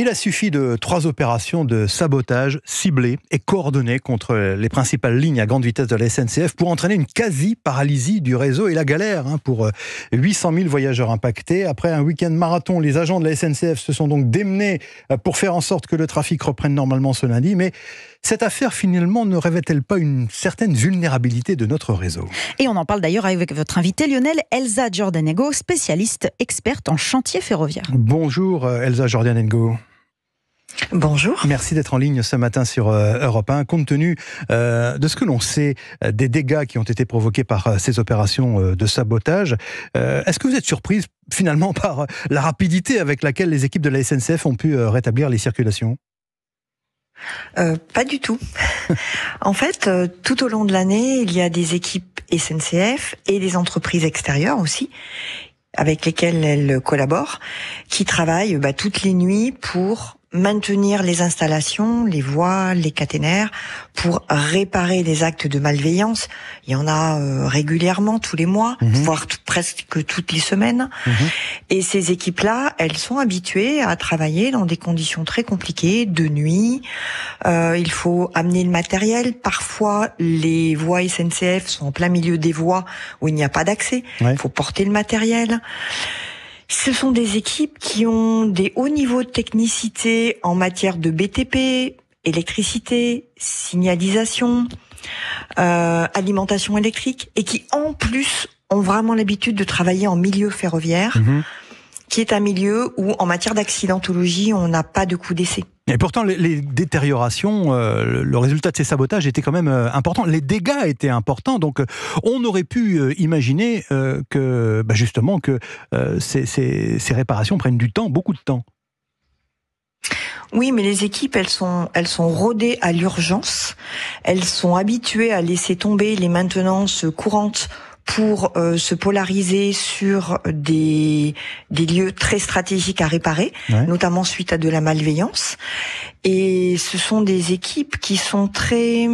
Il a suffi de 3 opérations de sabotage ciblées et coordonnées contre les principales lignes à grande vitesse de la SNCF pour entraîner une quasi-paralysie du réseau et la galère pour 800 000 voyageurs impactés. Après un week-end marathon, les agents de la SNCF se sont donc démenés pour faire en sorte que le trafic reprenne normalement ce lundi. Mais cette affaire, finalement, ne révèle-t-elle pas une certaine vulnérabilité de notre réseau ? Et on en parle d'ailleurs avec votre invitée Lionel, Elsa Giordanengo, spécialiste experte en chantier ferroviaire. Bonjour Elsa Giordanengo. Bonjour. Merci d'être en ligne ce matin sur Europe 1. Compte tenu de ce que l'on sait des dégâts qui ont été provoqués par ces opérations de sabotage, est-ce que vous êtes surprise finalement par la rapidité avec laquelle les équipes de la SNCF ont pu rétablir les circulations ? Pas du tout. En fait, tout au long de l'année, il y a des équipes SNCF et des entreprises extérieures aussi, avec lesquelles elles collaborent, qui travaillent toutes les nuits pour maintenir les installations, les voies, les caténaires, pour réparer les actes de malveillance. Il y en a régulièrement, tous les mois, voire presque toutes les semaines. Et ces équipes-là, elles sont habituées à travailler dans des conditions très compliquées, de nuit. Il faut amener le matériel. Parfois, les voies SNCF sont en plein milieu des voies où il n'y a pas d'accès. Il faut porter le matériel. Ce sont des équipes qui ont des hauts niveaux de technicité en matière de BTP, électricité, signalisation, alimentation électrique, et qui en plus ont vraiment l'habitude de travailler en milieu ferroviaire, qui est un milieu où en matière d'accidentologie, on n'a pas de coup d'essai. Et pourtant, les détériorations, le résultat de ces sabotages était quand même important. Les dégâts étaient importants, donc on aurait pu imaginer que ces réparations prennent du temps, beaucoup de temps. Oui, mais les équipes, elles sont rodées à l'urgence. Elles sont habituées à laisser tomber les maintenances courantes pour se polariser sur des lieux très stratégiques à réparer, notamment suite à de la malveillance. Et ce sont des équipes qui sont très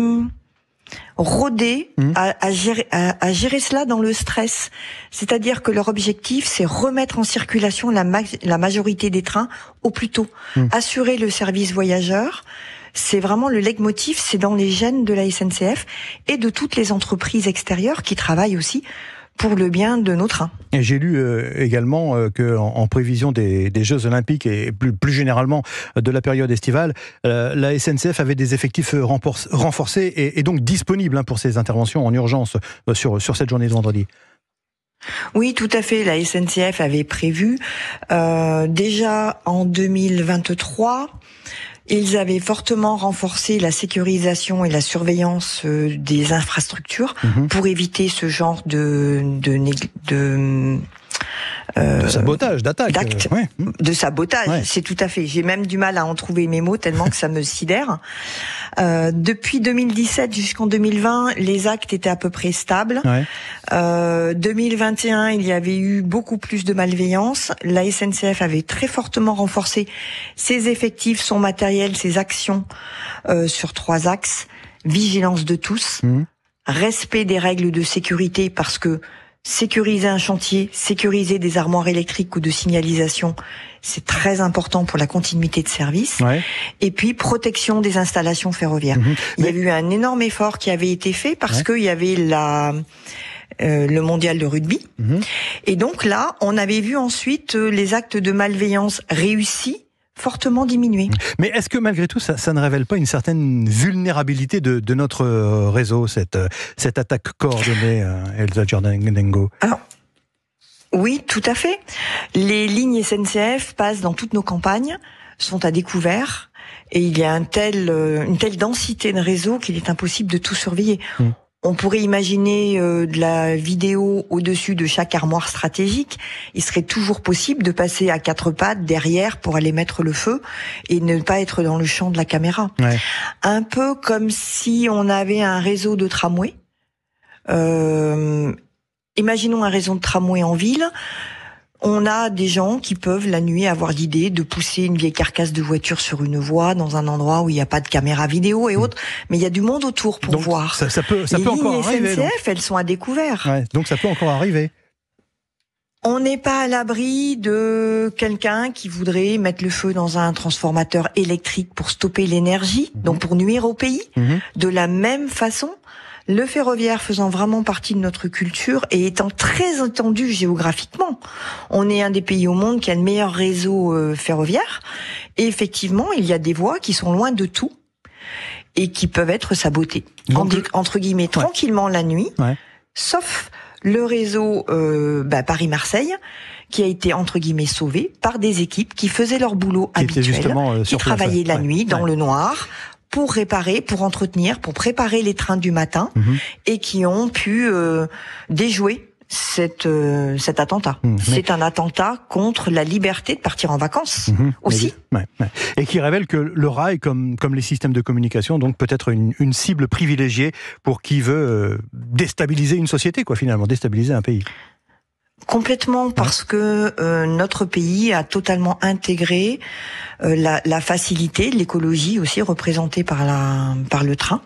rodées à gérer cela dans le stress. C'est-à-dire que leur objectif, c'est remettre en circulation la majorité des trains au plus tôt. Assurer le service voyageur. C'est vraiment le leitmotiv, c'est dans les gènes de la SNCF et de toutes les entreprises extérieures qui travaillent aussi pour le bien de nos trains. Et j'ai lu également qu'en prévision des Jeux Olympiques et plus généralement de la période estivale, la SNCF avait des effectifs renforcés et donc disponibles pour ces interventions en urgence sur cette journée de vendredi. Oui, tout à fait. La SNCF avait prévu déjà en 2023. Ils avaient fortement renforcé la sécurisation et la surveillance des infrastructures pour éviter ce genre de sabotage, d'attaque. D'actes de sabotage, c'est tout à fait. J'ai même du mal à en trouver mes mots tellement que ça me sidère. Depuis 2017 jusqu'en 2020, les actes étaient à peu près stables. 2021, il y avait eu beaucoup plus de malveillance. La SNCF avait très fortement renforcé ses effectifs, son matériel, ses actions sur 3 axes. Vigilance de tous, respect des règles de sécurité, parce que sécuriser un chantier, sécuriser des armoires électriques ou de signalisation, c'est très important pour la continuité de service. Et puis, protection des installations ferroviaires. Il y avait eu un énorme effort qui avait été fait parce qu'il y avait le mondial de rugby. Et donc là, on avait vu ensuite les actes de malveillance réussis fortement diminué. Mais est-ce que malgré tout, ça ne révèle pas une certaine vulnérabilité de notre réseau, cette attaque coordonnée, Elsa Giordanengo ? Alors, oui, tout à fait. Les lignes SNCF passent dans toutes nos campagnes, sont à découvert, et il y a une telle densité de réseau qu'il est impossible de tout surveiller. On pourrait imaginer de la vidéo au-dessus de chaque armoire stratégique. Il serait toujours possible de passer à 4 pattes derrière pour aller mettre le feu et ne pas être dans le champ de la caméra. Un peu comme si on avait un réseau de tramway. Imaginons un réseau de tramway en ville. On a des gens qui peuvent la nuit avoir l'idée de pousser une vieille carcasse de voiture sur une voie dans un endroit où il n'y a pas de caméra vidéo et autres, mais il y a du monde autour pour voir. Ça peut encore arriver. Les lignes SNCF, elles sont à découvert. Donc ça peut encore arriver. On n'est pas à l'abri de quelqu'un qui voudrait mettre le feu dans un transformateur électrique pour stopper l'énergie, donc pour nuire au pays. De la même façon, le ferroviaire faisant vraiment partie de notre culture et étant très étendu géographiquement, on est un des pays au monde qui a le meilleur réseau ferroviaire. Et effectivement, il y a des voies qui sont loin de tout et qui peuvent être sabotées, entre guillemets, tranquillement la nuit, sauf le réseau Paris-Marseille, qui a été, entre guillemets, sauvé par des équipes qui faisaient leur boulot habituel, qui travaillaient la nuit dans le noir, pour réparer, pour entretenir, pour préparer les trains du matin, et qui ont pu déjouer cet attentat. C'est un attentat contre la liberté de partir en vacances aussi. Et qui révèle que le rail, comme les systèmes de communication, donc peut être une cible privilégiée pour qui veut déstabiliser une société, finalement, déstabiliser un pays. Complètement, parce que notre pays a totalement intégré la facilité, l'écologie aussi représentée par le train.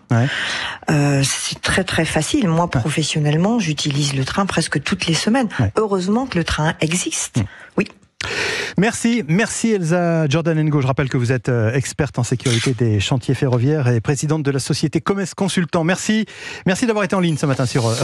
C'est très très facile. Moi, professionnellement, j'utilise le train presque toutes les semaines. Heureusement que le train existe. Oui. Merci Elsa Jordan-Ngo. Je rappelle que vous êtes experte en sécurité des chantiers ferroviaires et présidente de la société Comes Consultant. Merci d'avoir été en ligne ce matin sur Europe.